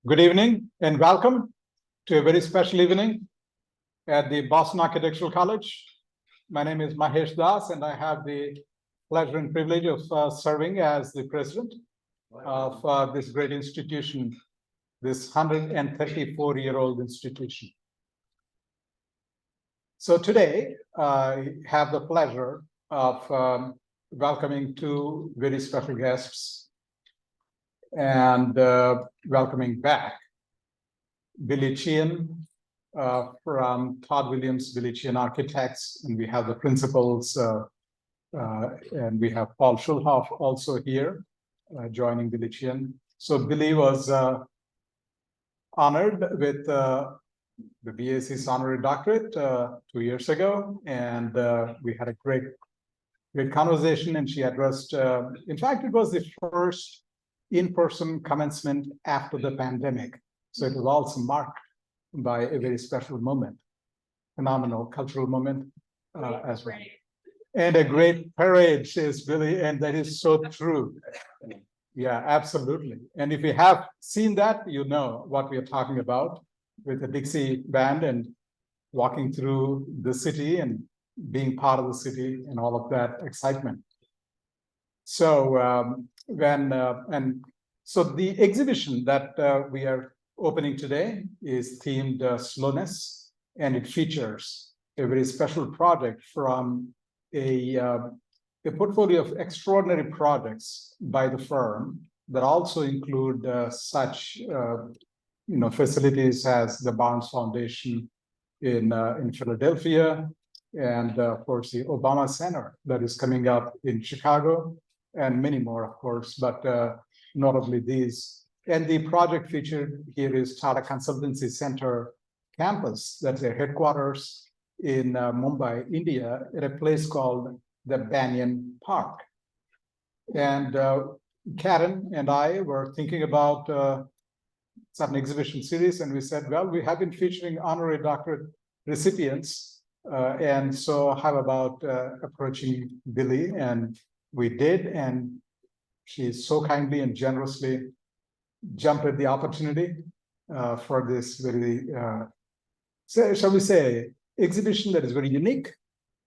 Good evening and welcome to a very special evening at the Boston Architectural College. My name is Mahesh Das and I have the pleasure and privilege of serving as the president of this great institution, this 134-year-old institution. So today, I have the pleasure of welcoming two very special guests and welcoming back Billie Tsien from Todd Williams, Billie Tsien Architects, and we have the principals, and we have Paul Schulhof also here joining Billie Tsien. So Billie was honored with the BAC's honorary doctorate 2 years ago, and we had a great conversation, and she addressed, in fact, it was the first in-person commencement after the pandemic. So it was also marked by a very special moment, phenomenal cultural moment as well. And a great parade, says Billie, and that is so true. Yeah, absolutely. And if you have seen that, you know what we are talking about with the Dixie band and walking through the city and being part of the city and all of that excitement. So so the exhibition that we are opening today is themed slowness, and it features a very special project from a portfolio of extraordinary projects by the firm that also include such facilities as the Barnes Foundation in Philadelphia, and of course the Obama Center that is coming up in Chicago, and many more, of course, but notably these. And the project featured here is Tata Consultancy Center campus. That's their headquarters in Mumbai, India, at a place called the Banyan Park. And Karen and I were thinking about some exhibition series, and we said, well, we have been featuring honorary doctorate recipients, and so how about approaching Billie? And we did, and she so kindly and generously jumped at the opportunity for this very, shall we say, exhibition that is very unique.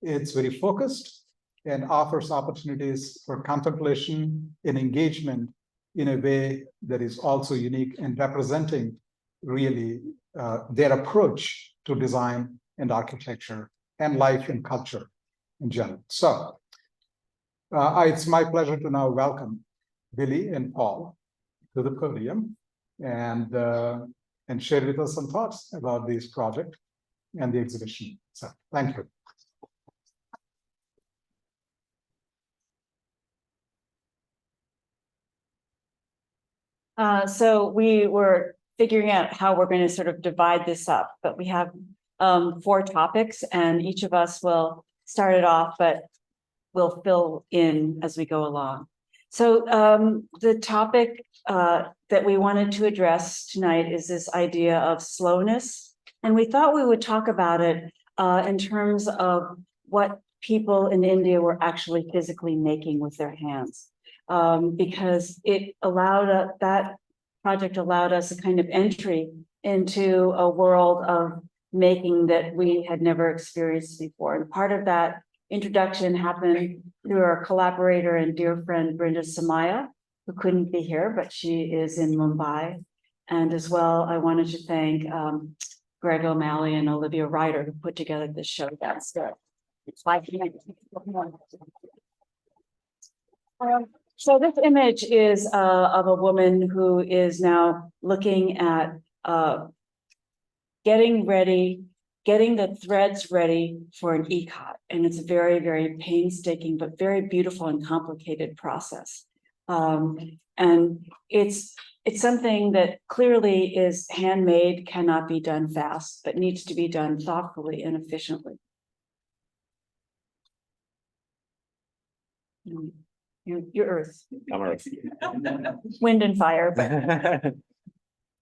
It's very focused and offers opportunities for contemplation and engagement in a way that is also unique and representing really their approach to design and architecture and life and culture in general. So it's my pleasure to now welcome Billie and Paul to the podium and share with us some thoughts about this project and the exhibition. So thank you. So we were figuring out how we're going to sort of divide this up, but we have 4 topics, and each of us will start it off, but we'll fill in as we go along. So the topic that we wanted to address tonight is this idea of slowness. And we thought we would talk about it in terms of what people in India were actually physically making with their hands. Because it allowed that project allowed us a kind of entry into a world of making that we had never experienced before. And part of that introduction happened through our collaborator and dear friend, Brinda Somaya, who couldn't be here, but she is in Mumbai. And as well, I wanted to thank Greg O'Malley and Olivia Ryder, who put together this show downstairs. So this image is of a woman who is now looking at getting the threads ready for an ikat. And it's a very, very painstaking, but very beautiful and complicated process. And it's something that clearly is handmade, cannot be done fast, but needs to be done thoughtfully and efficiently. Your earth. I'm earth. Wind and fire. But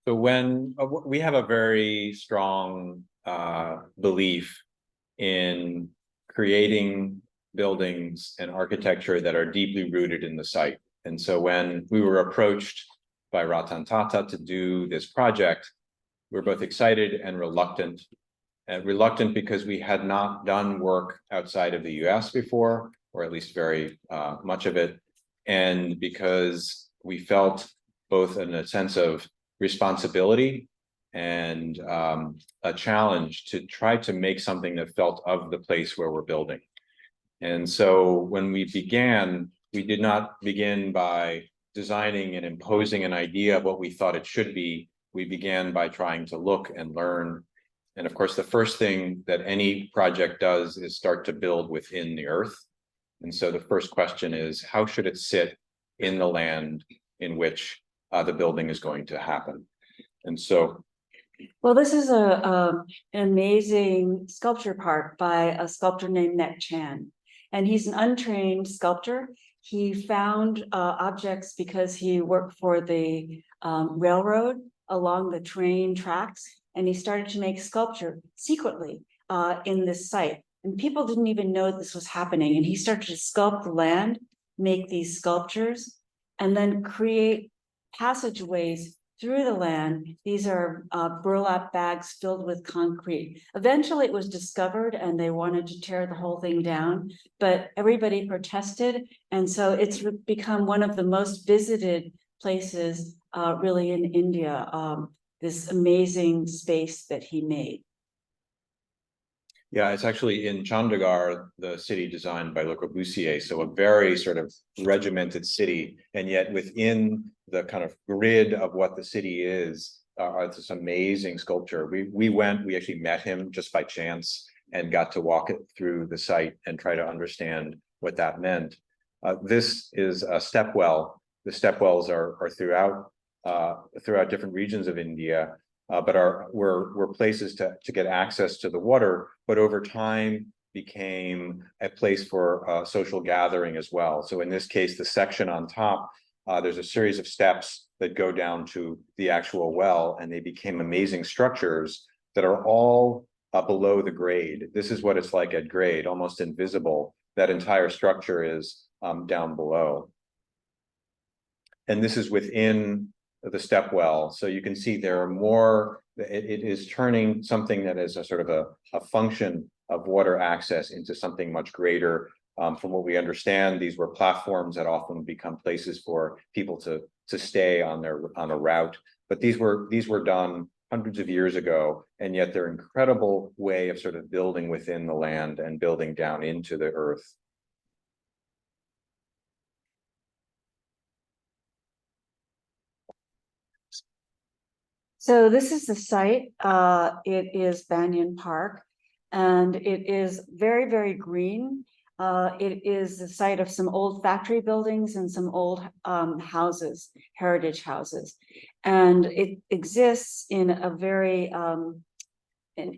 So when we have a very strong belief in creating buildings and architecture that are deeply rooted in the site. And so when we were approached by Ratan Tata to do this project, we're both excited and reluctant. Reluctant because we had not done work outside of the US before, or at least very much of it, and because we felt both in a sense of responsibility and a challenge to try to make something that felt of the place where we're building. And so when we began, we did not begin by designing and imposing an idea of what we thought it should be. We began by trying to look and learn. And of course, the first thing that any project does is start to build within the earth. And so the first question is, how should it sit in the land in which the building is going to happen? And so, well, this is an amazing sculpture park by a sculptor named Tsien. And he's an untrained sculptor. He found objects because he worked for the railroad along the train tracks, and he started to make sculpture secretly in this site. And people didn't even know this was happening. And he started to sculpt the land, make these sculptures, and then create passageways through the land. These are burlap bags filled with concrete. Eventually it was discovered and they wanted to tear the whole thing down, but everybody protested. And so it's become one of the most visited places really in India, this amazing space that he made. yeah, it's actually in Chandigarh, the city designed by Le Corbusier, so a very sort of regimented city, and yet within the kind of grid of what the city is, this amazing sculpture. We actually met him just by chance and got to walk it through the site and try to understand what that meant. This is a stepwell. The stepwells are throughout different regions of India. But were places to get access to the water, but over time became a place for social gathering as well. So in this case, the section on top, there's a series of steps that go down to the actual well, and they became amazing structures that are all below the grade. This is what it's like at grade, almost invisible. That entire structure is down below. And this is within the step well. So you can see there are more, it is turning something that is a sort of a function of water access into something much greater. From what we understand, these were platforms that often become places for people to stay on a route. But these were done hundreds of years ago, and yet they're an incredible way of sort of building within the land and building down into the earth. So this is the site. It is Banyan Park, and it is very, very green. It is the site of some old factory buildings and some old houses, heritage houses. And it exists in a very an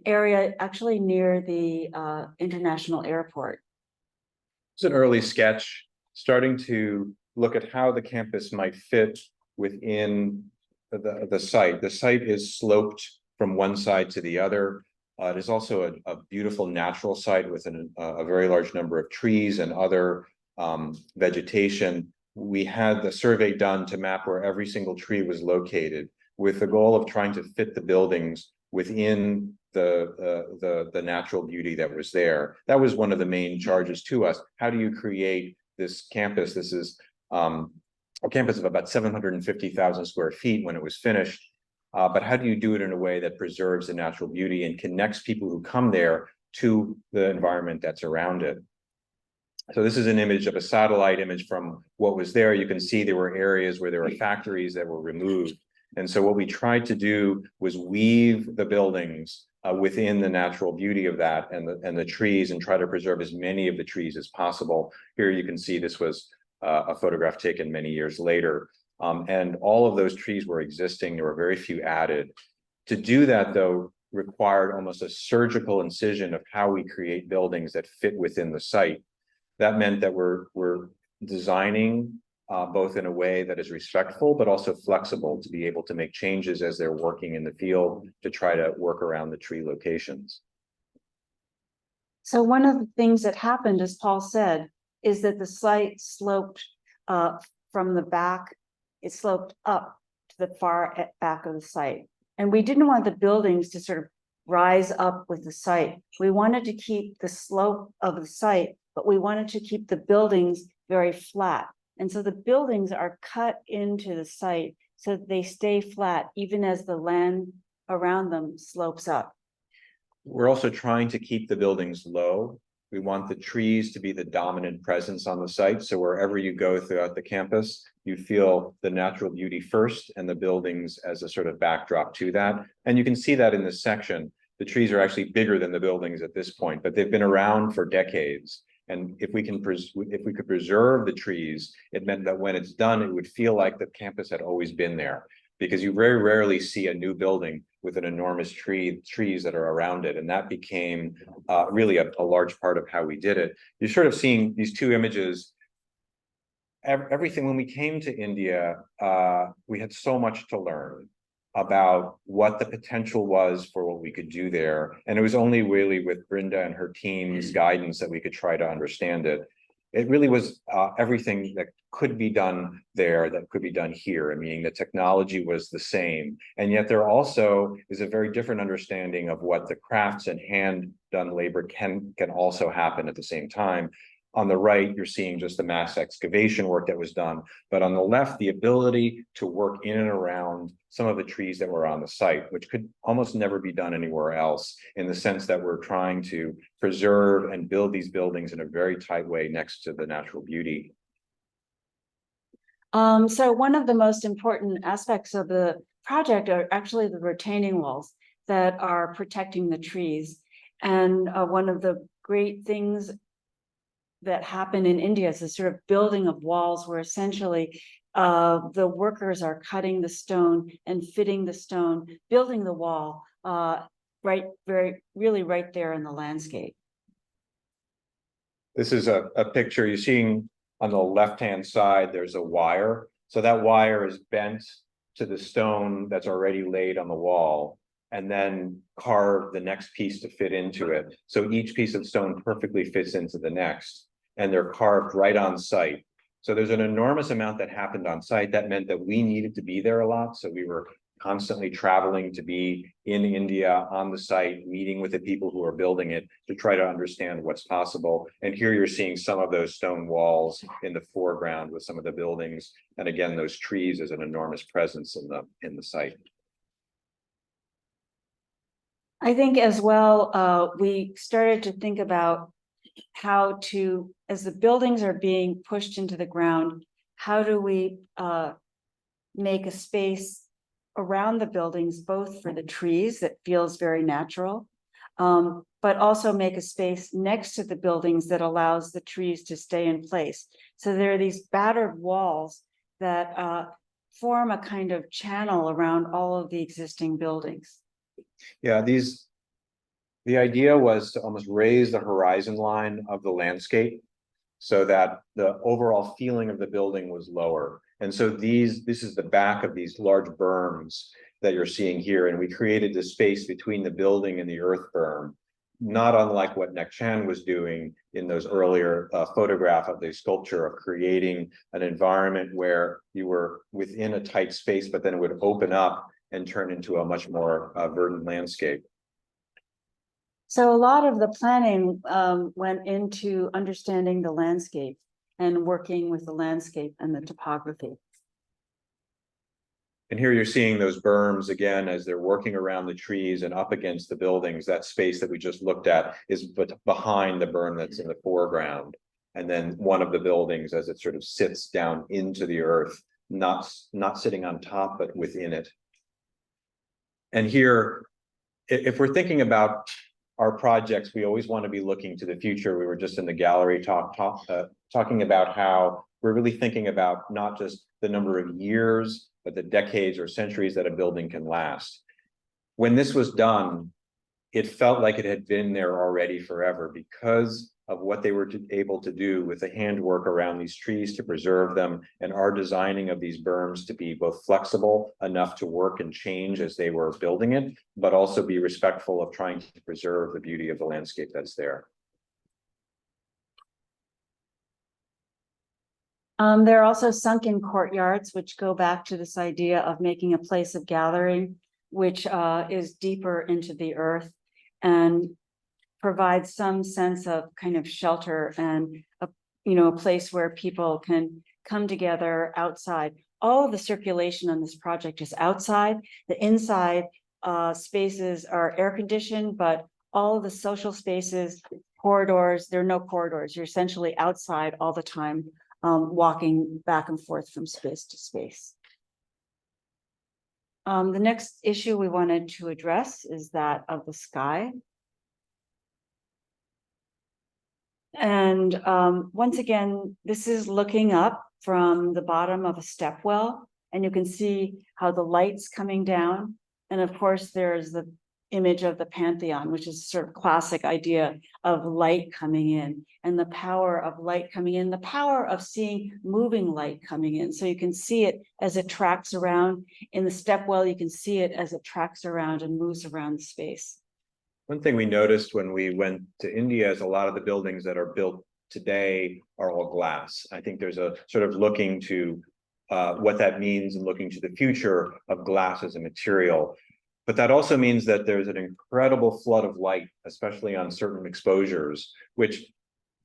area actually near the international airport. It's an early sketch starting to look at how the campus might fit within the site. The site is sloped from one side to the other. It is also a beautiful natural site with a very large number of trees and other vegetation. We had the survey done to map where every single tree was located, with the goal of trying to fit the buildings within the natural beauty that was there. That was one of the main charges to us. How do you create this campus? This is a campus of about 750,000 square feet when it was finished. But how do you do it in a way that preserves the natural beauty and connects people who come there to the environment that's around it? So this is an image of a satellite image from what was there. You can see there were areas where there were factories that were removed. And so what we tried to do was weave the buildings within the natural beauty of that and the trees, and try to preserve as many of the trees as possible. Here you can see this was a photograph taken many years later. And all of those trees were existing. There were very few added. To do that, though, required almost a surgical incision of how we create buildings that fit within the site. That meant that we're designing both in a way that is respectful, but also flexible to be able to make changes as they're working in the field to try to work around the tree locations. So one of the things that happened, as Paul said, is that the site sloped from the back, it sloped up to the far back of the site. And we didn't want the buildings to sort of rise up with the site. We wanted to keep the slope of the site, but we wanted to keep the buildings very flat. And so the buildings are cut into the site so that they stay flat, even as the land around them slopes up. We're also trying to keep the buildings low. We want the trees to be the dominant presence on the site. So wherever you go throughout the campus, you feel the natural beauty first and the buildings as a sort of backdrop to that. And you can see that in this section. The trees are actually bigger than the buildings at this point, but they've been around for decades. And if we could preserve the trees, it meant that when it's done, it would feel like the campus had always been there, because you very rarely see a new building with an enormous trees that are around it. And that became really a large part of how we did it. You're sort of seeing these two images. Everything, when we came to India, we had so much to learn about what the potential was for what we could do there. And it was only really with Brinda and her team's guidance that we could try to understand it. It really was everything that could be done there that could be done here. Meaning the technology was the same. And yet there also is a very different understanding of what the crafts and hand done labor can also happen at the same time. On the right, you're seeing just the mass excavation work that was done. But on the left, the ability to work in and around some of the trees that were on the site, which could almost never be done anywhere else, in the sense that we're trying to preserve and build these buildings in a very tight way next to the natural beauty. So one of the most important aspects of the project are actually the retaining walls that are protecting the trees. And one of the great things that happen in India is a sort of building of walls where essentially the workers are cutting the stone and fitting the stone, building the wall really right there in the landscape. This is a picture you're seeing on the left-hand side. There's a wire. So that wire is bent to the stone that's already laid on the wall, and then carve the next piece to fit into it. So each piece of stone perfectly fits into the next, and they're carved right on site. So there's an enormous amount that happened on site. That meant that we needed to be there a lot. So we were constantly traveling to be in India on the site, meeting with the people who are building it to try to understand what's possible. And here you're seeing some of those stone walls in the foreground with some of the buildings. And again, those trees as an enormous presence in the site. I think as well, we started to think about how to, as the buildings are being pushed into the ground, how do we make a space around the buildings, both for the trees that feels very natural, but also make a space next to the buildings that allows the trees to stay in place. So there are these battered walls that form a kind of channel around all of the existing buildings. Yeah, the idea was to almost raise the horizon line of the landscape so that the overall feeling of the building was lower. And so this is the back of these large berms that you're seeing here. And we created this space between the building and the earth berm, not unlike what Tsien was doing in those earlier photograph of the sculpture, of creating an environment where you were within a tight space, but then it would open up and turn into a much more verdant landscape. So a lot of the planning went into understanding the landscape and working with the landscape and the topography. And here you're seeing those berms again as they're working around the trees and up against the buildings. That space that we just looked at is behind the berm that's in the foreground. And then one of the buildings as it sort of sits down into the earth, not sitting on top, but within it. And here, if we're thinking about our projects, we always want to be looking to the future. We were just in the gallery talking about how we're really thinking about not just the number of years, but the decades or centuries that a building can last. When this was done, it felt like it had been there already forever because of what they were able to do with the handwork around these trees to preserve them, and our designing of these berms to be both flexible enough to work and change as they were building it, but also be respectful of trying to preserve the beauty of the landscape that's there. There are also sunken courtyards, which go back to this idea of making a place of gathering, which is deeper into the earth and provides some sense of kind of shelter and a place where people can come together outside. All of the circulation on this project is outside. The inside spaces are air conditioned, but all of the social spaces, corridors, there are no corridors. You're essentially outside all the time, walking back and forth from space to space. The next issue we wanted to address is that of the sky. And once again, this is looking up from the bottom of a stepwell, and you can see how the light's coming down. And of course, there's the image of the Pantheon, which is sort of classic idea of light coming in and the power of light coming in, the power of seeing moving light coming in. So you can see it as it tracks around in the stepwell, you can see it as it tracks around and moves around the space. One thing we noticed when we went to India is a lot of the buildings that are built today are all glass. I think there's a sort of looking to what that means and looking to the future of glass as a material. But that also means that there's an incredible flood of light, especially on certain exposures, which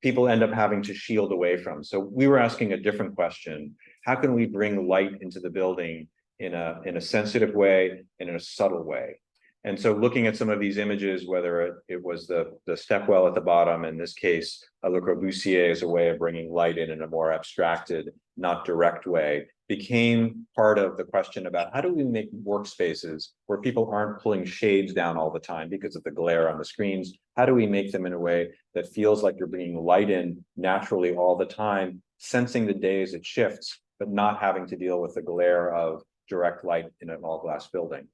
people end up having to shield away from. So we were asking a different question. How can we bring light into the building in a sensitive way and in a subtle way? And so looking at some of these images, whether it was the stepwell at the bottom, in this case, Le Corbusier as a way of bringing light in a more abstracted, not direct way, became part of the question about how do we make workspaces where people aren't pulling shades down all the time because of the glare on the screens? How do we make them in a way that feels like you're bringing light in naturally all the time, sensing the day as it shifts, but not having to deal with the glare of direct light in an all-glass building?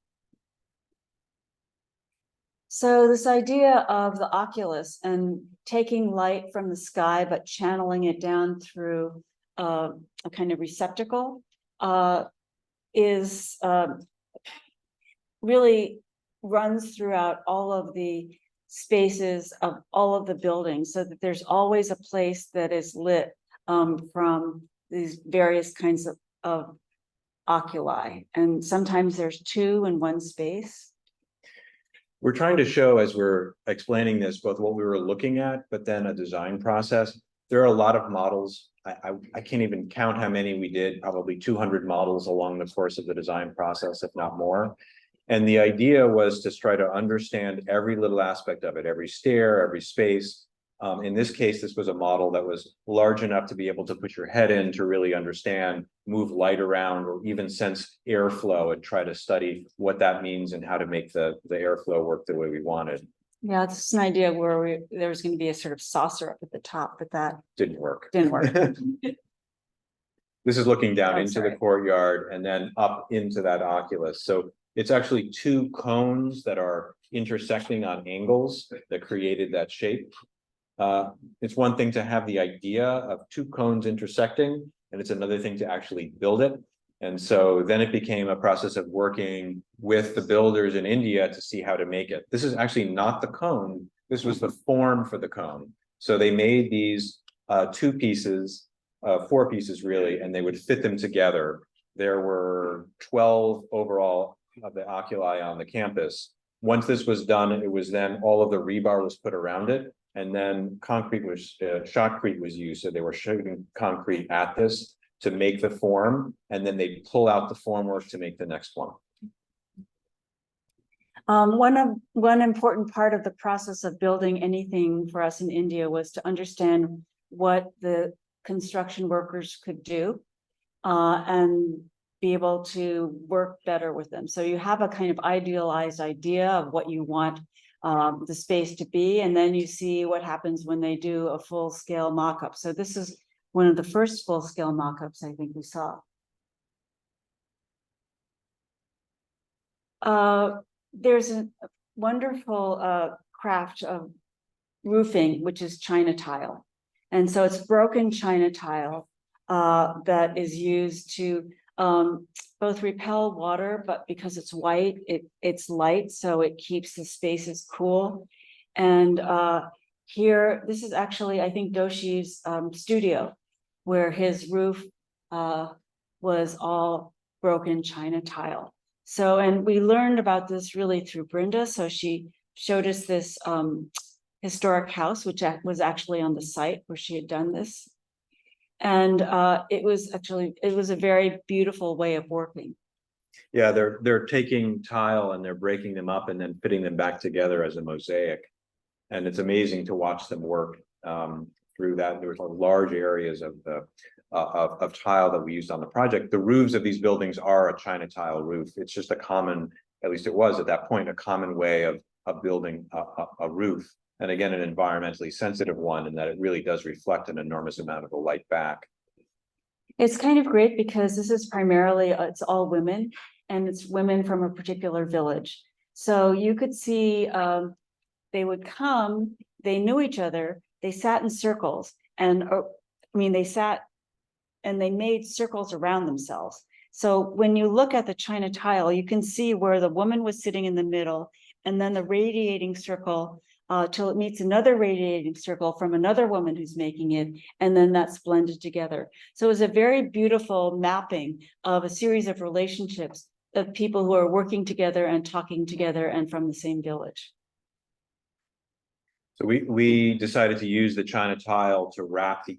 So this idea of the oculus and taking light from the sky, but channeling it down through a kind of receptacle is really runs throughout all of the spaces of all of the buildings, so that there's always a place that is lit from these various kinds of oculi. And sometimes there's two in one space. We're trying to show, as we're explaining this, both what we were looking at, but then a design process. There are a lot of models. I can't even count how many we did, probably 200 models along the course of the design process, if not more. And the idea was to try to understand every little aspect of it, every stair, every space. In this case, this was a model that was large enough to be able to put your head in to really understand, move light around, or even sense airflow and try to study what that means and how to make the airflow work the way we wanted. Yeah, it's an idea where there was going to be a sort of saucer up at the top, but that Didn't work. didn't work. This is looking down Oh, into sorry. the courtyard and then up into that oculus. So it's actually two cones that are intersecting on angles that created that shape. It's one thing to have the idea of two cones intersecting, and it's another thing to actually build it. And so then it became a process of working with the builders in India to see how to make it. This is actually not the cone. This was the form for the cone. So they made these two pieces, four pieces really, and they would fit them together. There were 12 overall of the oculi on the campus. Once this was done, it was then all of the rebar was put around it. And then concrete was, shotcrete was used. So they were shooting concrete at this to make the form, and then they pull out the formwork to make the next one. One important part of the process of building anything for us in India was to understand what the construction workers could do and be able to work better with them. So you have a kind of idealized idea of what you want the space to be, and then you see what happens when they do a full-scale mock-up. So this is one of the first full-scale mock-ups I think we saw. There's a wonderful craft of roofing, which is China tile. And so it's broken China tile that is used to both repel water, but because it's white, it's light, so it keeps the spaces cool. And here, this is actually, I think, Doshi's studio, where his roof was all broken China tile. So, and we learned about this really through Brinda. So she showed us this historic house, which was actually on the site where she had done this. And it was a very beautiful way of working. Yeah, they're taking tile and they're breaking them up and then fitting them back together as a mosaic. And it's amazing to watch them work through that. There were large areas of the of tile that we used on the project. The roofs of these buildings are a China tile roof. It's just a common, at least it was at that point, a common way of building a roof. And again, an environmentally sensitive one, in that it really does reflect an enormous amount of the light back. It's kind of great because this is primarily, it's all women, and it's women from a particular village. So you could see they would come, they knew each other, they sat in circles, and they sat and they made circles around themselves. So when you look at the China tile, you can see where the woman was sitting in the middle, and then the radiating circle till it meets another radiating circle from another woman who's making it, and then that's blended together. So it was a very beautiful mapping of a series of relationships of people who are working together and talking together and from the same village. So we decided to use the China tile to wrap the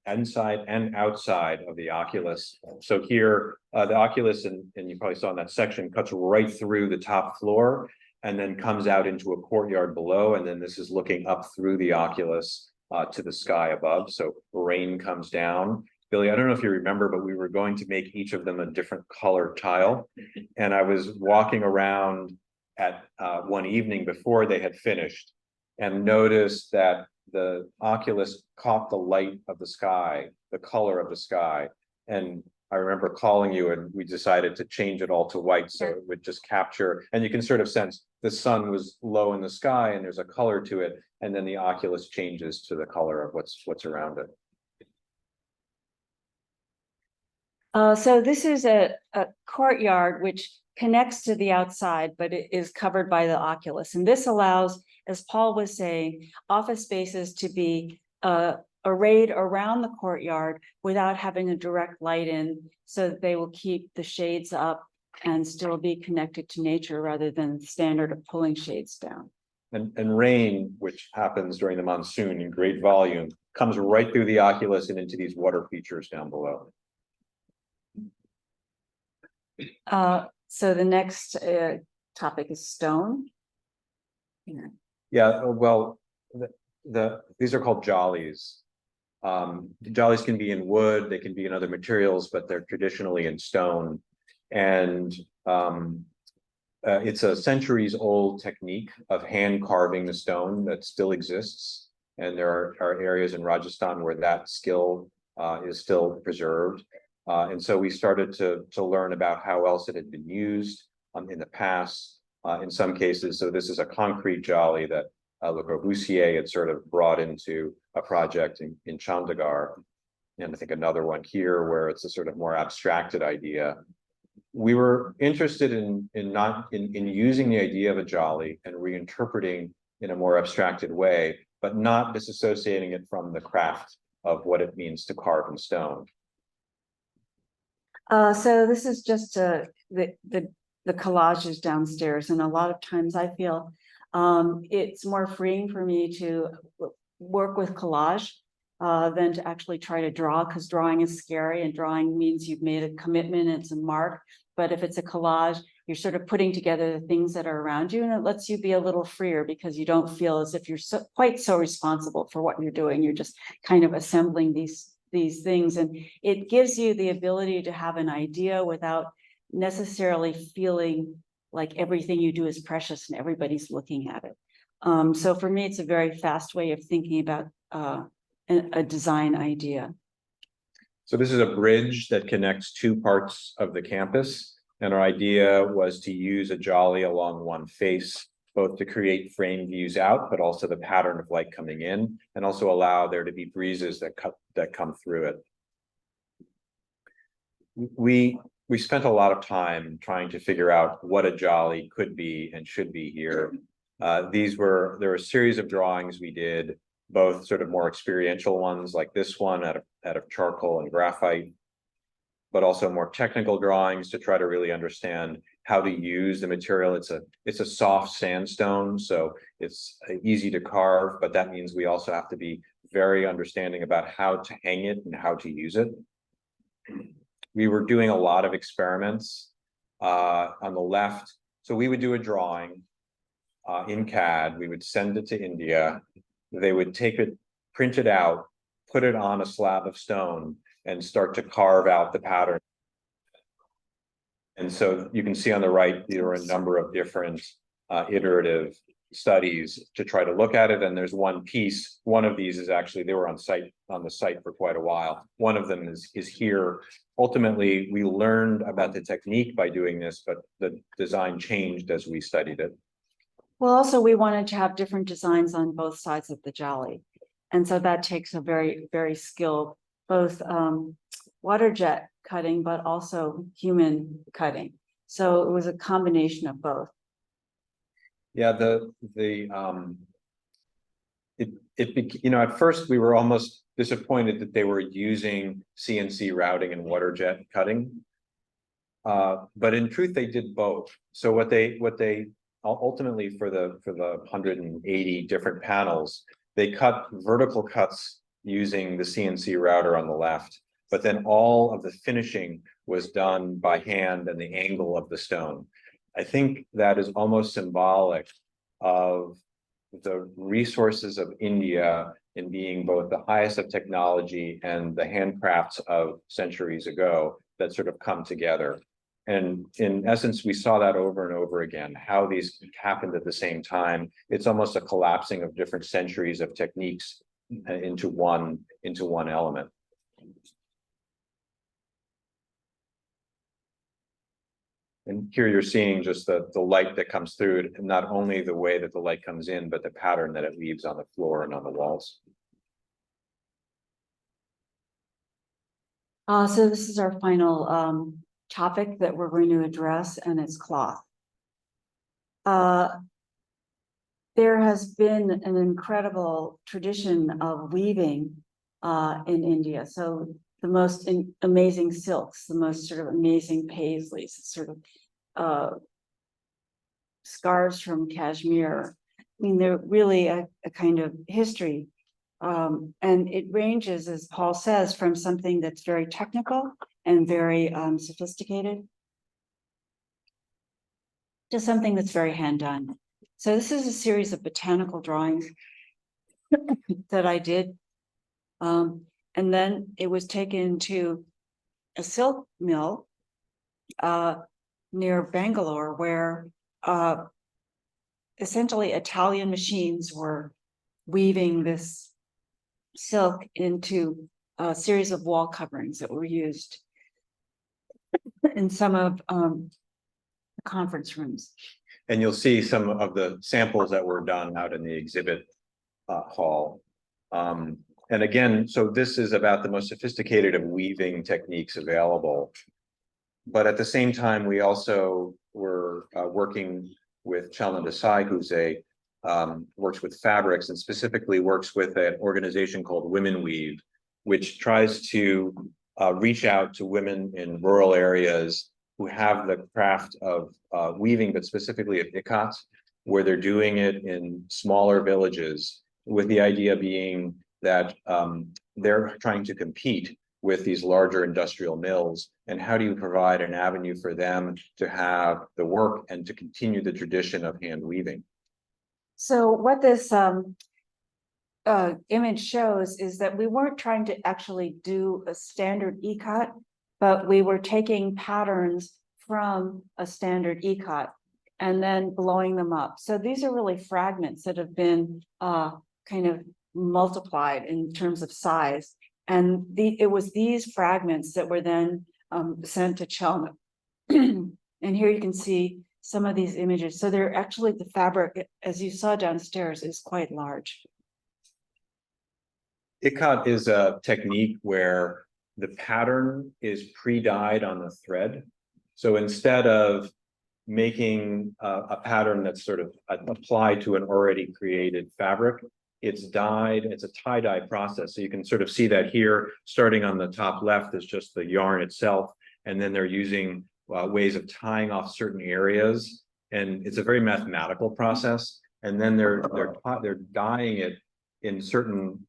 inside and outside of the oculus. So here, the oculus, and you probably saw in that section, cuts right through the top floor and then comes out into a courtyard below. And then this is looking up through the oculus to the sky above. So rain comes down. Billie, I don't know if you remember, but we were going to make each of them a different color tile. And I was walking around at one evening before they had finished, and noticed that the oculus caught the light of the sky, the color of the sky. And I remember calling you, and we decided to change it all to white so it would just capture, and you can sort of sense the sun was low in the sky and there's a color to it, and then the oculus changes to the color of what's around it. So this is a courtyard which connects to the outside, but it is covered by the oculus. And this allows, as Paul was saying, office spaces to be arrayed around the courtyard without having a direct light in, so that they will keep the shades up and still be connected to nature rather than the standard of pulling shades down. And rain, which happens during the monsoon in great volume, comes right through the oculus and into these water features down below. So the next topic is stone. Yeah, well, these are called jollies. Jollies can be in wood, they can be in other materials, but they're traditionally in stone. And it's a centuries-old technique of hand carving the stone that still exists. And there are areas in Rajasthan where that skill is still preserved. And so we started to learn about how else it had been used in the past. In some cases, so this is a concrete jolly that Le Corbusier had sort of brought into a project in Chandigarh. And I think another one here where it's a sort of more abstracted idea. We were interested in using the idea of a jolly and reinterpreting in a more abstracted way, but not disassociating it from the craft of what it means to carve in stone. So this is just the collages downstairs, and a lot of times I feel it's more freeing for me to work with collage than to actually try to draw, because drawing is scary, and drawing means you've made a commitment, it's a mark. But if it's a collage, you're sort of putting together the things that are around you, and it lets you be a little freer because you don't feel as if you're quite so responsible for what you're doing. You're just kind of assembling these things, and it gives you the ability to have an idea without necessarily feeling like everything you do is precious and everybody's looking at it. So for me, it's a very fast way of thinking about a design idea. So this is a bridge that connects two parts of the campus. And our idea was to use a jolly along one face, both to create frame views out, but also the pattern of light coming in, and also allow there to be breezes that come through it. We spent a lot of time trying to figure out what a jolly could be and should be here. There were a series of drawings we did, both sort of more experiential ones like this one out of charcoal and graphite, but also more technical drawings to try to really understand how to use the material. It's a soft sandstone, so it's easy to carve, but that means we also have to be very understanding about how to hang it and how to use it. We were doing a lot of experiments on the left. So we would do a drawing in CAD, we would send it to India. They would take it, print it out, put it on a slab of stone, and start to carve out the pattern. And so you can see on the right, there are a number of different iterative studies to try to look at it. And there's one piece, one of these is actually, they were on the site for quite a while. One of them is here. Ultimately, we learned about the technique by doing this, but the design changed as we studied it. Well, also, we wanted to have different designs on both sides of the jolly. And so that takes a very, very skilled, both water jet cutting, but also human cutting. So it was a combination of both. Yeah, at first we were almost disappointed that they were using CNC routing and water jet cutting. But in truth, they did both. So what they ultimately for the 180 different panels, they cut vertical cuts using the CNC router on the left, but then all of the finishing was done by hand and the angle of the stone. I think that is almost symbolic of the resources of India in being both the highest of technology and the handcrafts of centuries ago that sort of come together. And in essence, we saw that over and over again, how these happened at the same time. It's almost a collapsing of different centuries of techniques into one element. And here you're seeing just the light that comes through, and not only the way that the light comes in, but the pattern that it leaves on the floor and on the walls. So this is our final topic that we're going to address, and it's cloth. There has been an incredible tradition of weaving in India. So the most amazing silks, the most sort of amazing paisleys, sort of scarves from Kashmir. I mean, they're really a kind of history. And it ranges, as Paul says, from something that's very technical and very sophisticated to something that's very hand-done. So this is a series of botanical drawings that I did. And then it was taken to a silk mill near Bangalore, where essentially Italian machines were weaving this silk into a series of wall coverings that were used in some of the conference rooms. And you'll see some of the samples that were done out in the exhibit hall. And again, so this is about the most sophisticated of weaving techniques available. But at the same time, we also were working with Chalna Desai, who's works with fabrics and specifically works with an organization called Women Weave, which tries to reach out to women in rural areas who have the craft of weaving, but specifically of ikat, where they're doing it in smaller villages, with the idea being that they're trying to compete with these larger industrial mills. And how do you provide an avenue for them to have the work and to continue the tradition of hand weaving? So what this image shows is that we weren't trying to actually do a standard ikat, but we were taking patterns from a standard ikat and then blowing them up. So these are really fragments that have been kind of multiplied in terms of size. And it was these fragments that were then sent to Chalna. And here you can see some of these images. So they're actually, the fabric, as you saw downstairs, is quite large. Ikat is a technique where the pattern is pre-dyed on the thread. So instead of making a pattern that's sort of applied to an already created fabric, it's dyed, it's a tie-dye process. So you can sort of see that here, starting on the top left is just the yarn itself. and then they're using ways of tying off certain areas, and it's a very mathematical process. And then they're dyeing it in certain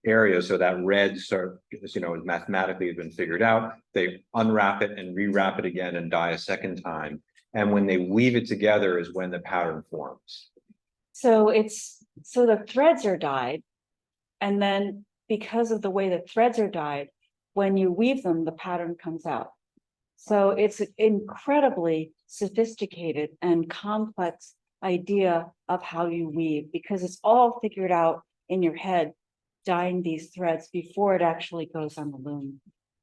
areas, so that red sort of, mathematically has been figured out. They unwrap it and rewrap it again and dye a second time. And when they weave it together is when the pattern forms. So the threads are dyed, and then because of the way the threads are dyed, when you weave them, the pattern comes out. So it's an incredibly sophisticated and complex idea of how you weave, because it's all figured out in your head, dyeing these threads before it actually goes on the loom.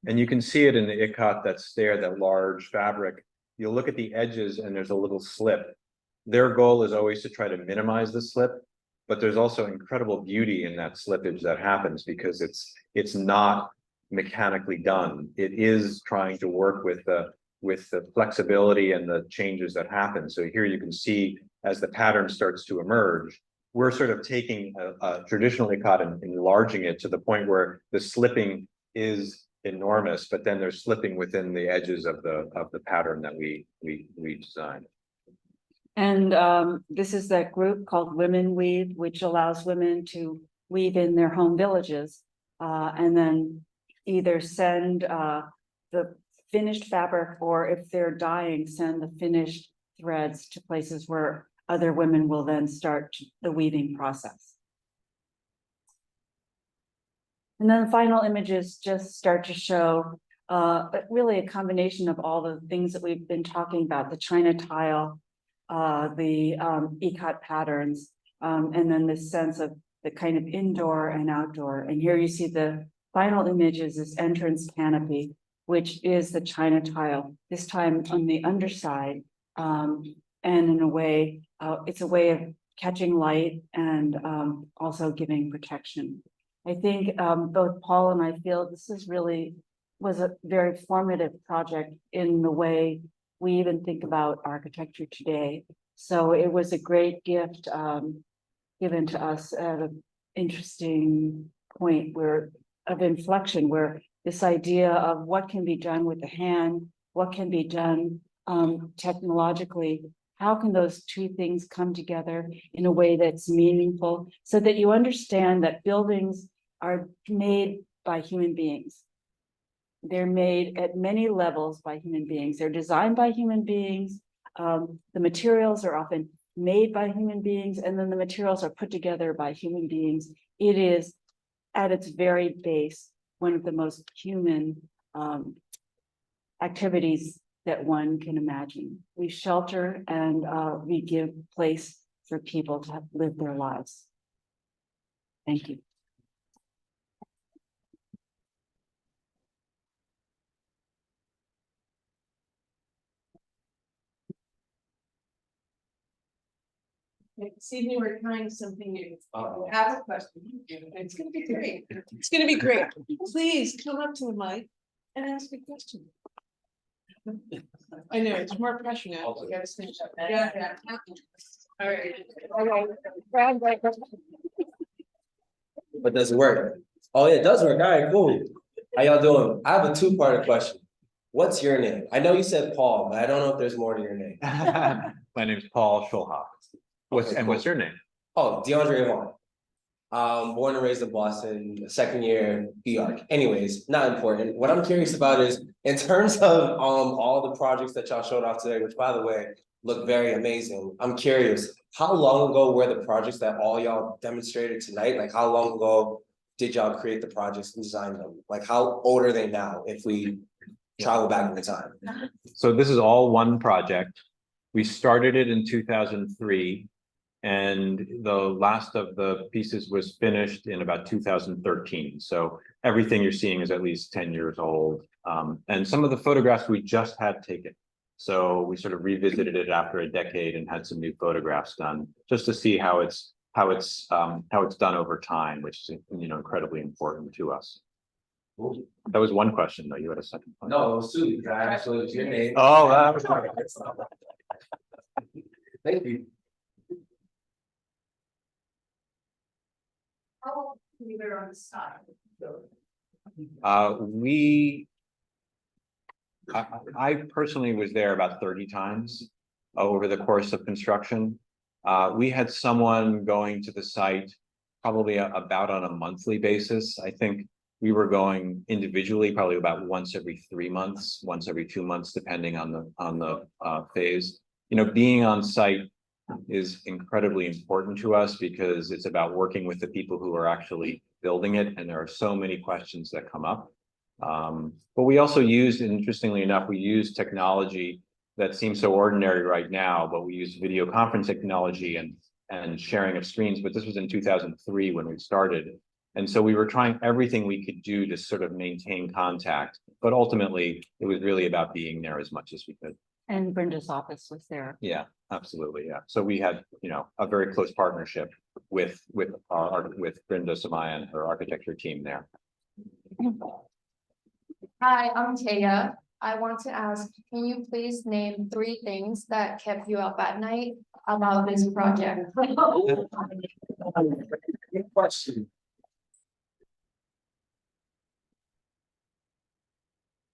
And you can see it in the ikat that's there, that large fabric. You'll look at the edges and there's a little slip. Their goal is always to try to minimize the slip, but there's also incredible beauty in that slippage that happens because it's not mechanically done. It is trying to work with the flexibility and the changes that happen. So here you can see as the pattern starts to emerge, we're sort of taking a traditional ikat and enlarging it to the point where the slipping is enormous, but then they're slipping within the edges of the pattern that we designed. And this is that group called Women Weave, which allows women to weave in their home villages, and then either send the finished fabric, or if they're dyeing, send the finished threads to places where other women will then start the weaving process. And then the final images just start to show really a combination of all the things that we've been talking about: the China tile, the ikat patterns, and then this sense of the kind of indoor and outdoor. And here you see the final image is this entrance canopy, which is the China tile, this time on the underside. And in a way, it's a way of catching light and also giving protection. I think both Paul and I feel this was a very formative project in the way we even think about architecture today. So it was a great gift given to us at an interesting point of inflection, where this idea of what can be done with the hand, what can be done technologically, how can those two things come together in a way that's meaningful, so that you understand that buildings are made by human beings. They're made at many levels by human beings. They're designed by human beings. The materials are often made by human beings, and then the materials are put together by human beings. It is, at its very base, one of the most human activities that one can imagine. We shelter and we give place for people to live their lives. Thank you. This evening we're trying something new. I have a question. It's gonna be great. It's gonna be great. Please come up to the mic and ask a question. I know, it's more pressure now. You gotta stand up. Yeah. All right. But does it work? Oh, yeah, it does work. All right, cool. How y'all doing? I have a two-part question. What's your name? I know you said Paul, but I don't know if there's more to your name. My name is Paul Schulhof. What's your name? Oh, DeAndre Vaughn. Born and raised in Boston, second year BARC. Anyways, not important. What I'm curious about is, in terms of all the projects that y'all showed off today, which by the way, look very amazing. I'm curious, how long ago were the projects that all y'all demonstrated tonight? Like, how long ago did y'all create the projects and design them? Like, how old are they now if we travel back in the time? So this is all one project. We started it in 2003. And the last of the pieces was finished in about 2013. So everything you're seeing is at least 10 years old. And some of the photographs we just had taken. So we sort of revisited it after a decade and had some new photographs done just to see how it's done over time, which is incredibly important to us. Cool. That was one question, though. You had a second question. No, it was two. I actually was your name. Oh, that was Thank you. How long can you wear on the side? we I personally was there about 30 times over the course of construction. We had someone going to the site probably about on a monthly basis. I think we were going individually, probably about once every 3 months, once every 2 months, depending on the phase. You know, being on site is incredibly important to us because it's about working with the people who are actually building it, and there are so many questions that come up. But we also used, interestingly enough, we used technology that seems so ordinary right now, but we used video conference technology and sharing of screens. But this was in 2003 when we started. And so we were trying everything we could do to sort of maintain contact, but ultimately it was really about being there as much as we could. And Brinda's office was there. Yeah, absolutely. Yeah. So we had, you know, a very close partnership with Brinda, Somaya and her architecture team there. Hi, I'm Taya. I want to ask, can you please name 3 things that kept you up at night about this project? Good question.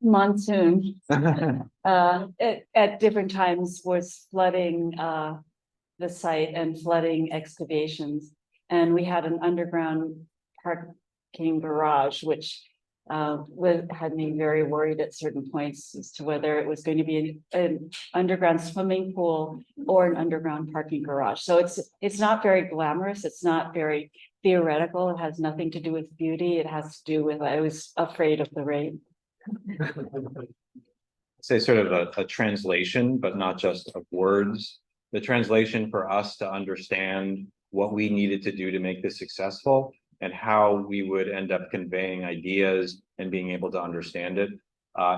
Monsoon, at different times was flooding, the site and flooding excavations. And we had an underground parking garage, which had me very worried at certain points as to whether it was going to be an underground swimming pool or an underground parking garage. So it's not very glamorous. It's not very theoretical. It has nothing to do with beauty. It has to do with, I was afraid of the rain. Say sort of a translation, but not just of words. The translation for us to understand what we needed to do to make this successful and how we would end up conveying ideas and being able to understand it.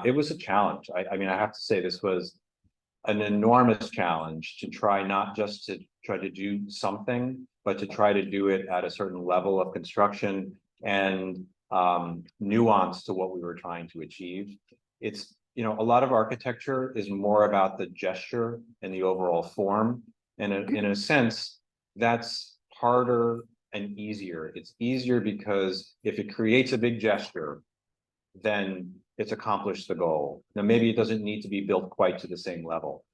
It was a challenge. I mean, I have to say this was an enormous challenge to try not just to try to do something, but to try to do it at a certain level of construction and nuance to what we were trying to achieve. It's, you know, a lot of architecture is more about the gesture and the overall form. And in a sense, that's harder and easier. It's easier because if it creates a big gesture, then it's accomplished the goal. Now, maybe it doesn't need to be built quite to the same level.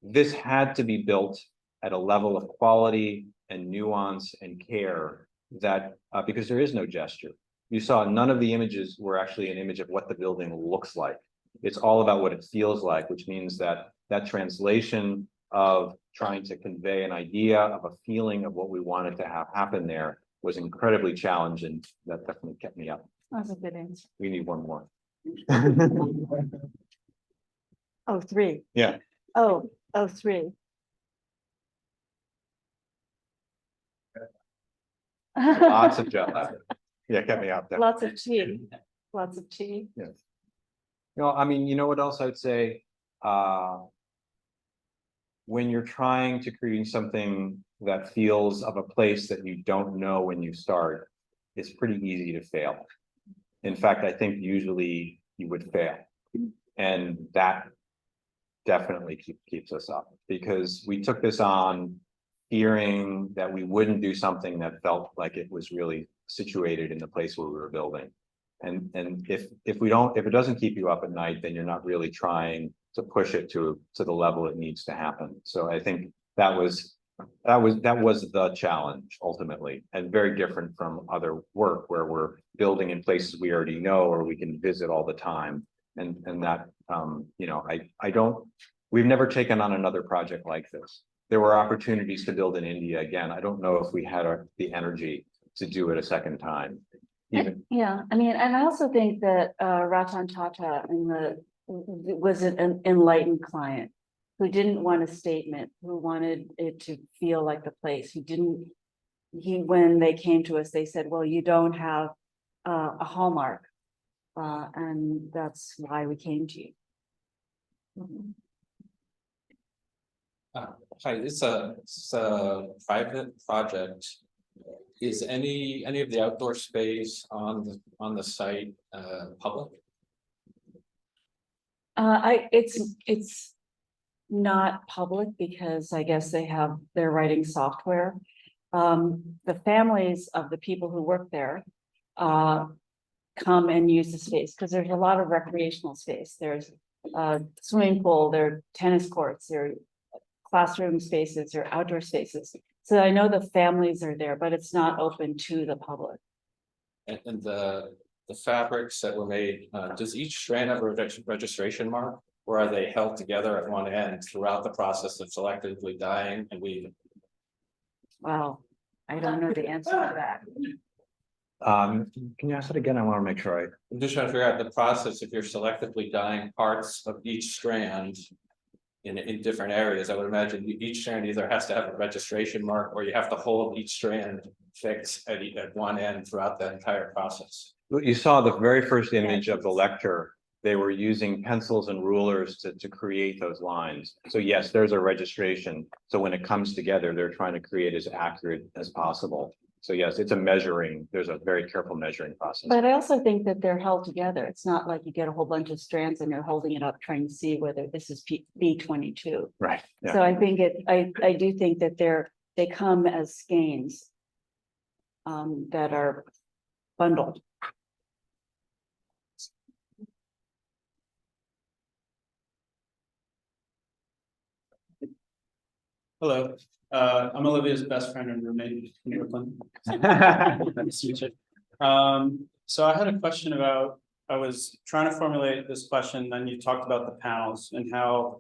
This had to be built at a level of quality and nuance and care that, because there is no gesture. You saw none of the images were actually an image of what the building looks like. It's all about what it feels like, which means that that translation of trying to convey an idea of a feeling of what we wanted to have happen there was incredibly challenging. That definitely kept me up. That's a good answer. We need one more. Oh, 3. Yeah. Oh, 3. Lots of jobs. Yeah, kept me up there. Lots of tea. Lots of tea. Yes. You know, I mean, you know what else I'd say? When you're trying to create something that feels of a place that you don't know when you start, it's pretty easy to fail. In fact, I think usually you would fail. And that definitely keeps us up because we took this on fearing that we wouldn't do something that felt like it was really situated in the place where we were building. And if it doesn't keep you up at night, then you're not really trying to push it to the level it needs to happen. So I think that was the challenge ultimately, and very different from other work where we're building in places we already know or we can visit all the time. And that you know, we've never taken on another project like this. There were opportunities to build in India again. I don't know if we had the energy to do it a second time. Yeah, I mean, and I also think that Ratan Tata was an enlightened client who didn't want a statement, who wanted it to feel like the place. When they came to us, they said, well, you don't have a hallmark. And that's why we came to you. Hi, it's a private project. Is any of the outdoor space on the site public? It's not public because I guess they're writing software. The families of the people who work there come and use the space because there's a lot of recreational space. There's swimming pool, there are tennis courts, there are classroom spaces or outdoor spaces. So I know the families are there, but it's not open to the public. And the fabrics that were made, does each strand have a registration mark? Or are they held together at one end throughout the process of selectively dyeing and weaving? Wow, I don't know the answer to that. Can you ask it again? I want to make sure I'm just trying to figure out the process, if you're selectively dyeing parts of each strand. In different areas, I would imagine each strand either has to have a registration mark, or you have to hold each strand fixed at one end throughout the entire process. You saw the very first image of the lecture. They were using pencils and rulers to create those lines. So yes, there's a registration. So when it comes together, they're trying to create as accurate as possible. So yes, it's a measuring, there's a very careful measuring process. But I also think that they're held together. It's not like you get a whole bunch of strands and you're holding it up trying to see whether this is B22. Right. Yeah. So I think I do think that they come as skeins that are bundled. Hello, I'm Olivia's best friend and roommate in Brooklyn. Nice to meet you. So I had a question about, I was trying to formulate this question, then you talked about the panels and how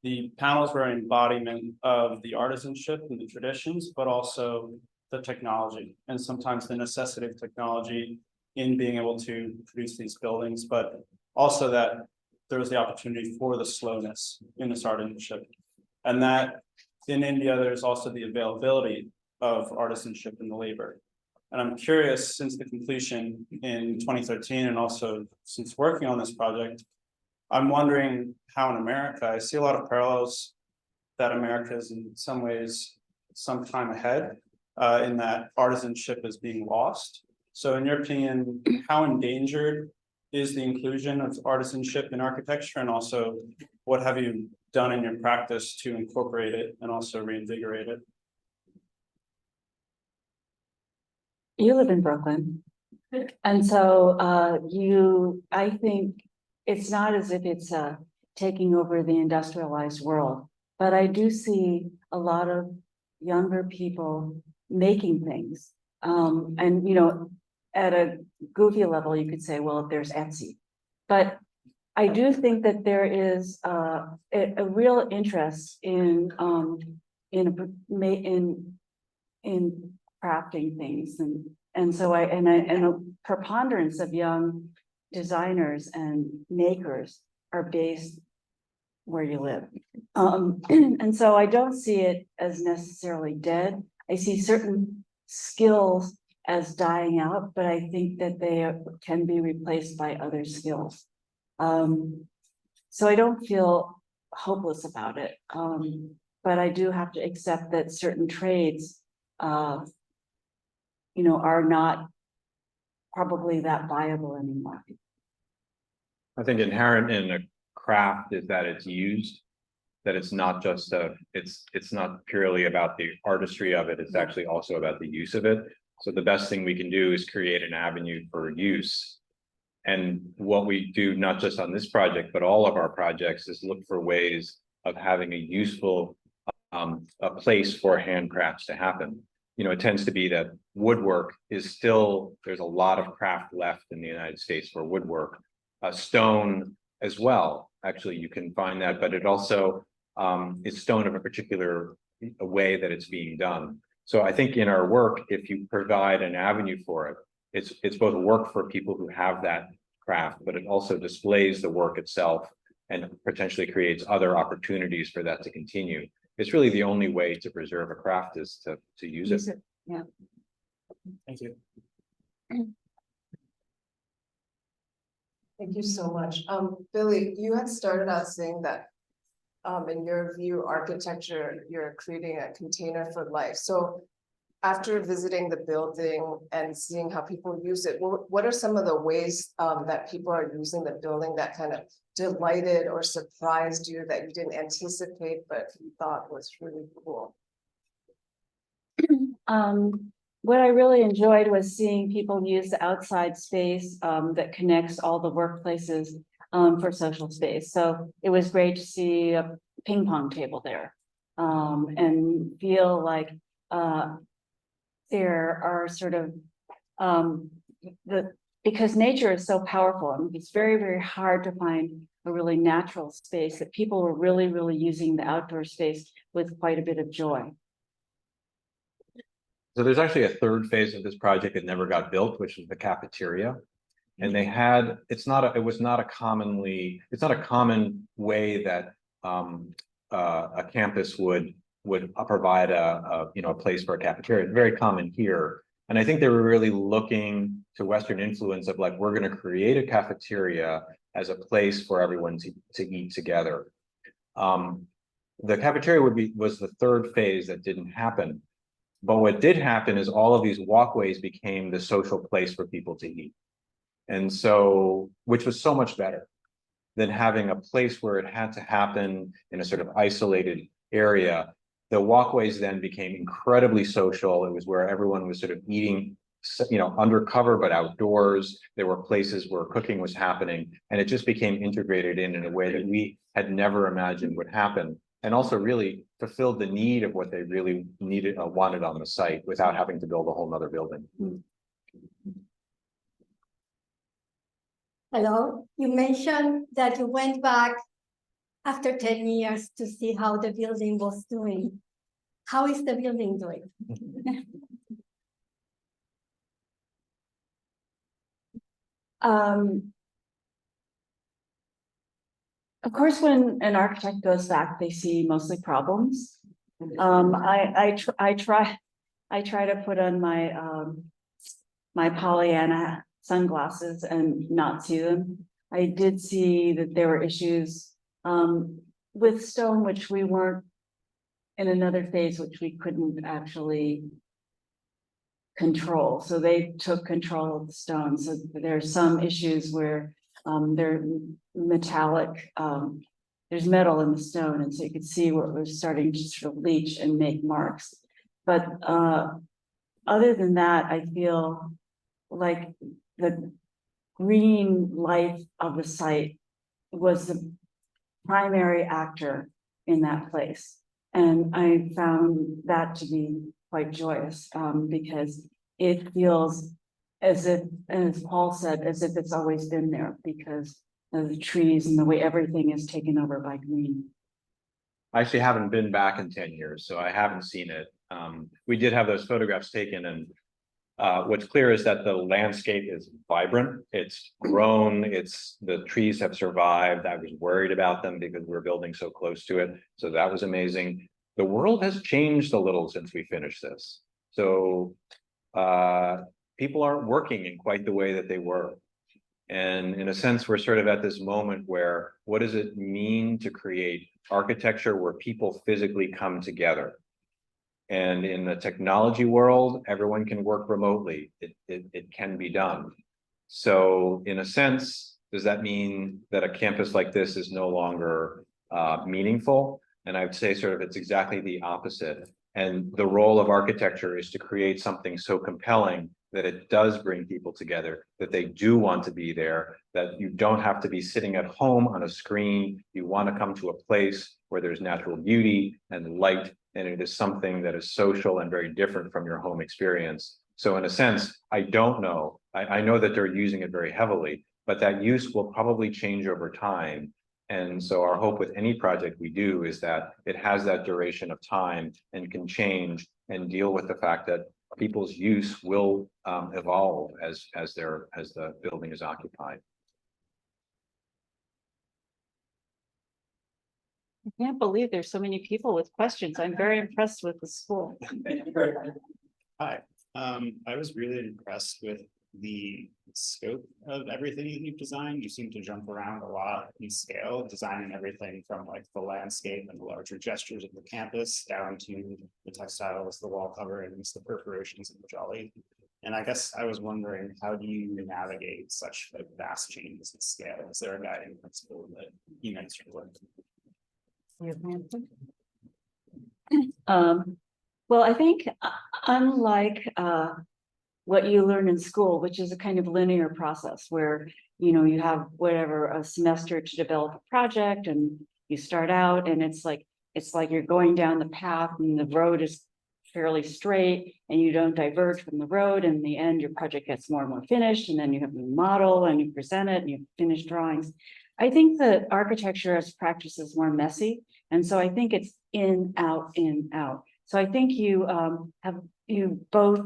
the panels were an embodiment of the artisanship and the traditions, but also the technology and sometimes the necessity of technology in being able to produce these buildings, but also that there was the opportunity for the slowness in this artisanship. And that in India, there's also the availability of artisanship in the labor. And I'm curious, since the completion in 2013, and also since working on this project, I'm wondering how in America, I see a lot of parallels that America is in some ways some time ahead in that artisanship is being lost. So in your opinion, how endangered is the inclusion of artisanship in architecture? And also, what have you done in your practice to incorporate it and also reinvigorate it? You live in Brooklyn. And so I think it's not as if it's taking over the industrialized world, but I do see a lot of younger people making things. And at a goofy level, you could say, well, there's Etsy. But I do think that there is a real interest in crafting things, and a preponderance of young designers and makers are based where you live. And so I don't see it as necessarily dead. I see certain skills as dying out, but I think that they can be replaced by other skills. So I don't feel hopeless about it. But I do have to accept that certain trades, are not probably that viable anymore. I think inherent in a craft is that it's used, that it's not just it's not purely about the artistry of it, it's actually also about the use of it. So the best thing we can do is create an avenue for use. And what we do, not just on this project, but all of our projects, is look for ways of having a useful a place for handcrafts to happen. It tends to be that woodwork is still, there's a lot of craft left in the United States for woodwork. Stone as well, actually, you can find that, but it also is stone of a particular way that it's being done. So I think in our work, if you provide an avenue for it, it's both work for people who have that craft, but it also displays the work itself and potentially creates other opportunities for that to continue. It's really the only way to preserve a craft is to use it. Yeah. Thank you. Thank you so much. Billie, you had started out saying that in your view, architecture, you're creating a container for life. So after visiting the building and seeing how people use it, what are some of the ways that people are using the building that kind of delighted or surprised you that you didn't anticipate, but you thought was really cool? What I really enjoyed was seeing people use the outside space that connects all the workplaces for social space. So it was great to see a ping pong table there. And feel like, there are sort of, because nature is so powerful, I mean, it's very, very hard to find a really natural space that people were really, really using the outdoor space with quite a bit of joy. So there's actually a third phase of this project that never got built, which is the cafeteria. And they had, it's not a common way that a campus would provide a place for a cafeteria. It's very common here. And I think they were really looking to Western influence of like, we're going to create a cafeteria as a place for everyone to eat together. The cafeteria was the third phase that didn't happen. But what did happen is all of these walkways became the social place for people to eat. And so, which was so much better than having a place where it had to happen in a sort of isolated area. The walkways then became incredibly social. It was where everyone was sort of eating, undercover, but outdoors. There were places where cooking was happening, and it just became integrated in a way that we had never imagined would happen. And also really fulfilled the need of what they really needed, wanted on the site without having to build a whole nother building. Hello, you mentioned that you went back after 10 years to see how the building was doing. How is the building doing? Of course, when an architect goes back, they see mostly problems. I try to put on my Pollyanna sunglasses and not see them. I did see that there were issues with stone, which we weren't in another phase, which we couldn't actually control. So they took control of the stone. So there's some issues where they're metallic, there's metal in the stone, and so you could see where it was starting to sort of leach and make marks. But other than that, I feel like the green life of the site was the primary actor in that place. And I found that to be quite joyous, because it feels as if, as Paul said, as if it's always been there because of the trees and the way everything is taken over by green. I actually haven't been back in 10 years, so I haven't seen it. We did have those photographs taken, and what's clear is that the landscape is vibrant. It's grown. The trees have survived. I was worried about them because we're building so close to it. So that was amazing. The world has changed a little since we finished this. So people aren't working in quite the way that they were. And in a sense, we're sort of at this moment where, what does it mean to create architecture where people physically come together? And in the technology world, everyone can work remotely. It can be done. So in a sense, does that mean that a campus like this is no longer meaningful? And I would say sort of it's exactly the opposite. And the role of architecture is to create something so compelling that it does bring people together, that they do want to be there, that you don't have to be sitting at home on a screen. You want to come to a place where there's natural beauty and light, and it is something that is social and very different from your home experience. So in a sense, I don't know. I know that they're using it very heavily, but that use will probably change over time. And so our hope with any project we do is that it has that duration of time and can change and deal with the fact that people's use will evolve as the building is occupied. I can't believe there's so many people with questions. I'm very impressed with the school. Hi, I was really impressed with the scope of everything you've designed. You seem to jump around a lot in scale, designing everything from like the landscape and the larger gestures of the campus down to the textiles, the wall coverings, the perforations and the jolly. And I guess I was wondering, how do you navigate such like vast changes in scale? Is there a guiding principle that unites your work? Well, I think unlike what you learn in school, which is a kind of linear process where you have whatever, a semester to develop a project and you start out and it's like you're going down the path and the road is fairly straight and you don't diverge from the road. And in the end, your project gets more and more finished and then you have a model and you present it and you finish drawings. I think that architecture as practice is more messy. And so I think it's in, out, in, out. So I think you both,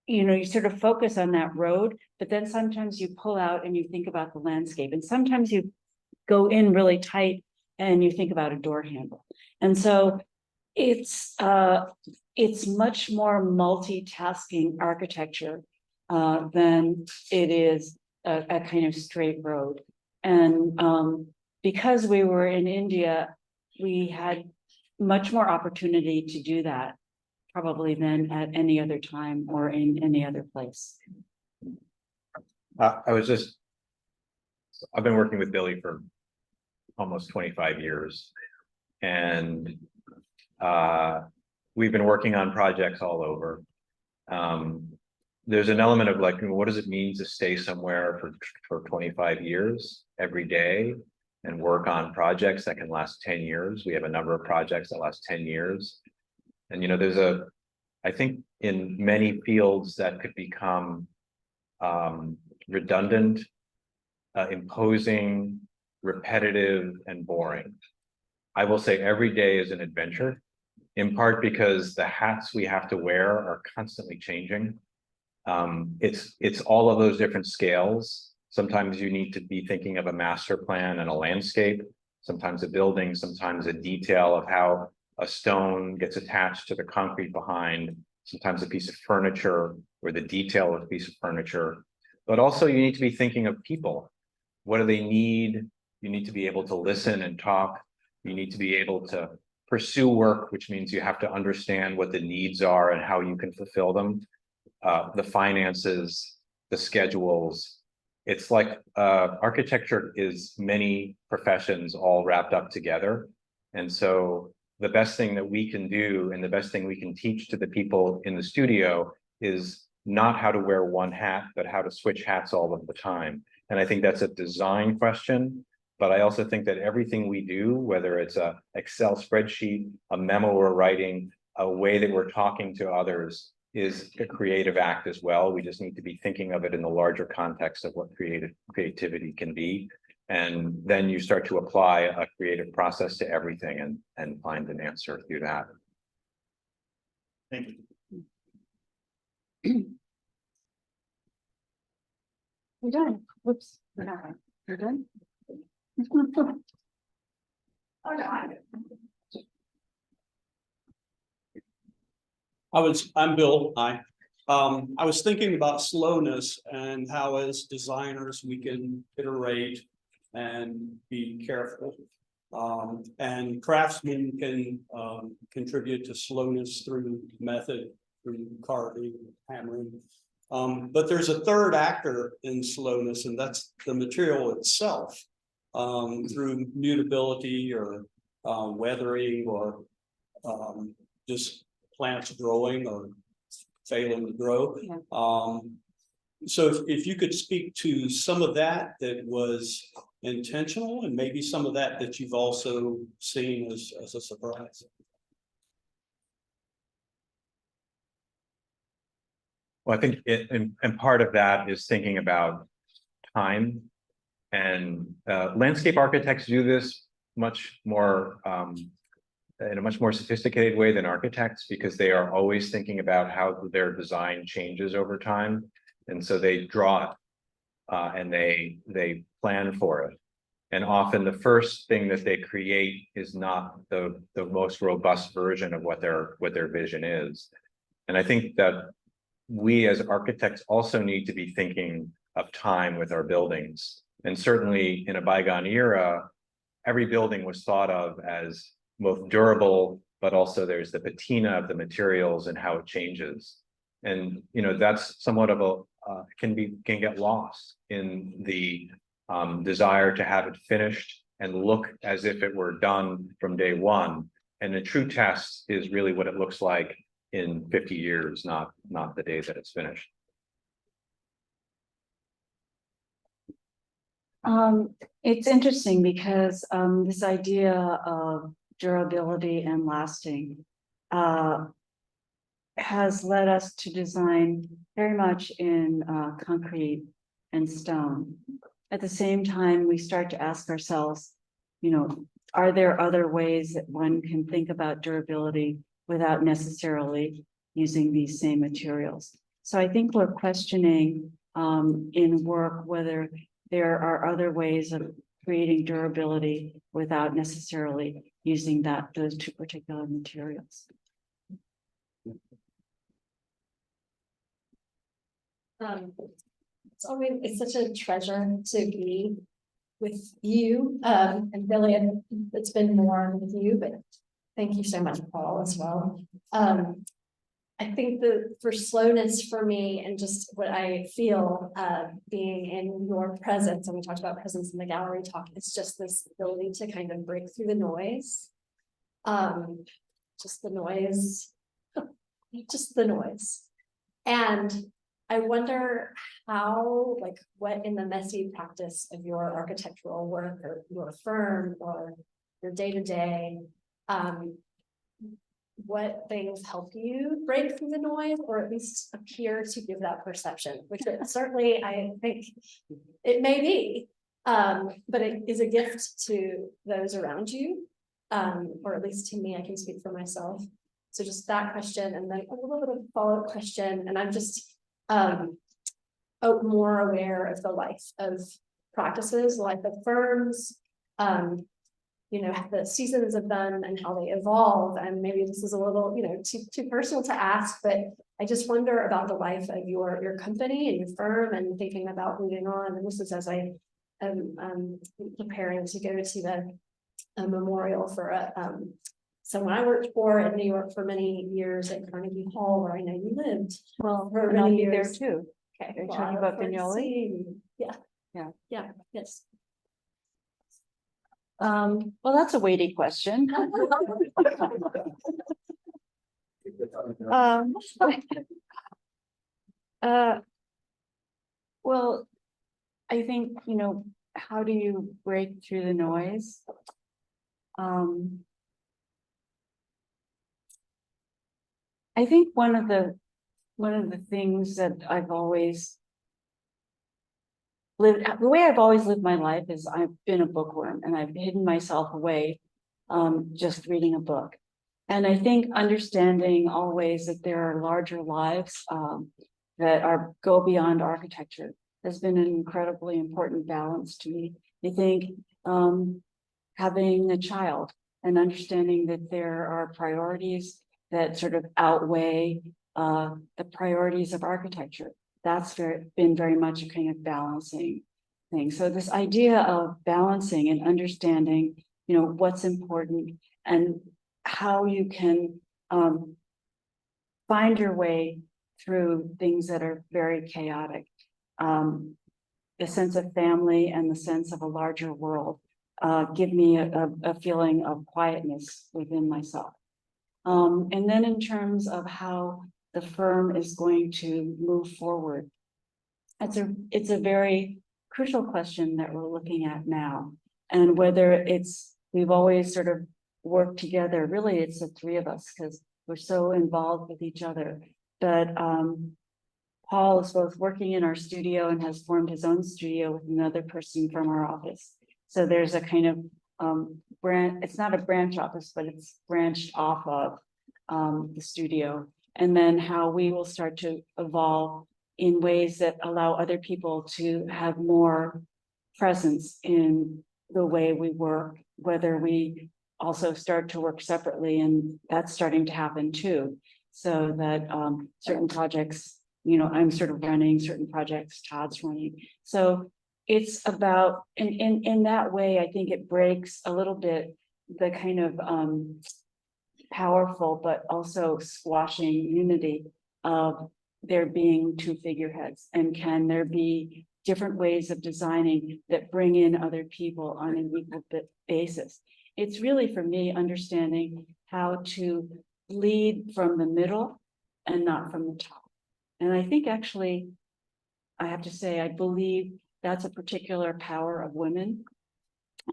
you sort of focus on that road, but then sometimes you pull out and you think about the landscape. And sometimes you go in really tight and you think about a door handle. And so it's much more multitasking architecture than it is a kind of straight road. And because we were in India, we had much more opportunity to do that probably than at any other time or in any other place. I've been working with Billie for almost 25 years. And we've been working on projects all over. There's an element of like, what does it mean to stay somewhere for 25 years every day and work on projects that can last 10 years? We have a number of projects that last 10 years. And, I think in many fields that could become redundant, imposing, repetitive, and boring. I will say every day is an adventure, in part because the hats we have to wear are constantly changing. It's all of those different scales. Sometimes you need to be thinking of a master plan and a landscape, sometimes a building, sometimes a detail of how a stone gets attached to the concrete behind, sometimes a piece of furniture or the detail of a piece of furniture. But also you need to be thinking of people. What do they need? You need to be able to listen and talk. You need to be able to pursue work, which means you have to understand what the needs are and how you can fulfill them. The finances, the schedules. It's like architecture is many professions all wrapped up together. And so the best thing that we can do and the best thing we can teach to the people in the studio is not how to wear one hat, but how to switch hats all of the time. And I think that's a design question. But I also think that everything we do, whether it's a Excel spreadsheet, a memo we're writing, a way that we're talking to others, is a creative act as well. We just need to be thinking of it in the larger context of what creativity can be. And then you start to apply a creative process to everything and find an answer through that. Thank you. We're done. Whoops. We're not. We're done. Oh, no. I'm Bill. Hi. I was thinking about slowness and how as designers we can iterate and be careful. And craftsmen can contribute to slowness through method, through carving, hammering. But there's a third actor in slowness, and that's the material itself, through mutability or weathering or just plants growing or failing to grow. Yeah. So if you could speak to some of that was intentional and maybe some of that you've also seen as a surprise. Well, I think and part of that is thinking about time, and landscape architects do this much more in a much more sophisticated way than architects, because they are always thinking about how their design changes over time. And so they draw it and they plan for it. And often the first thing that they create is not the most robust version of what their vision is. And I think that we as architects also need to be thinking of time with our buildings. And certainly in a bygone era, every building was thought of as both durable, but also there's the patina of the materials and how it changes. And that's somewhat of a can get lost in the desire to have it finished and look as if it were done from day one. And a true test is really what it looks like in 50 years, not the day that it's finished. It's interesting because this idea of durability and lasting has led us to design very much in concrete and stone. At the same time, we start to ask ourselves, you know, are there other ways that one can think about durability without necessarily using these same materials? So I think we're questioning in work whether there are other ways of creating durability without necessarily using those two particular materials. It's such a treasure to be with you, and Billie, and it's been more with you, but thank you so much, Paul, as well. I think that for slowness for me and just what I feel being in your presence, and we talked about presence in the gallery talk, it's just this ability to kind of break through the noise. Just the noise, just the noise. And I wonder how, like, what in the messy practice of your architectural work or your firm or your day-to-day, what things help you break through the noise or at least appear to give that perception, which certainly I think it may be, but it is a gift to those around you, or at least to me, I can speak for myself. So just that question, and then a little bit of a follow-up question, and I'm just more aware of the life of practices, life of firms, you know, the seasons of them and how they evolve. And maybe this is a little, you know, too personal to ask, but I just wonder about the life of your company and your firm and thinking about moving on. And this is as I am preparing to go to the memorial for someone I worked for in New York for many years at Carnegie Hall, where I know you lived. Well, for and I'll many be there years. too. Okay. Are you well, talking I about look forward to Vignoli? seeing you. Yeah. Yeah. Yeah. Yes. Well, that's a weighty question. Well, I think, you know, how do you break through the noise? I think one of the things that I've always lived, the way I've always lived my life is I've been a bookworm and I've hidden myself away just reading a book. And I think understanding always that there are larger lives that go beyond architecture has been an incredibly important balance to me. I think having a child and understanding that there are priorities that sort of outweigh the priorities of architecture. That's been very much a kind of balancing thing. So this idea of balancing and understanding, you know, what's important and how you can find your way through things that are very chaotic. The sense of family and the sense of a larger world give me a feeling of quietness within myself. And then in terms of how the firm is going to move forward, it's a very crucial question that we're looking at now. And whether we've always sort of worked together, really it's the three of us because we're so involved with each other. But Paul is both working in our studio and has formed his own studio with another person from our office. So there's a kind of it's not a branch office, but it's branched off of the studio. And then how we will start to evolve in ways that allow other people to have more presence in the way we work, whether we also start to work separately, and that's starting to happen too. So that certain projects, you know, I'm sort of running certain projects, Todd's running. So it's about, in that way, I think it breaks a little bit the kind of powerful, but also squashing unity of there being two figureheads. And can there be different ways of designing that bring in other people on an equal basis? It's really, for me, understanding how to lead from the middle and not from the top. And I think actually, I have to say, I believe that's a particular power of women.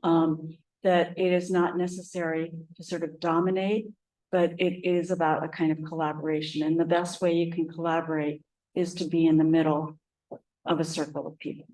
That it is not necessary to sort of dominate, but it is about a kind of collaboration. And the best way you can collaborate is to be in the middle of a circle of people.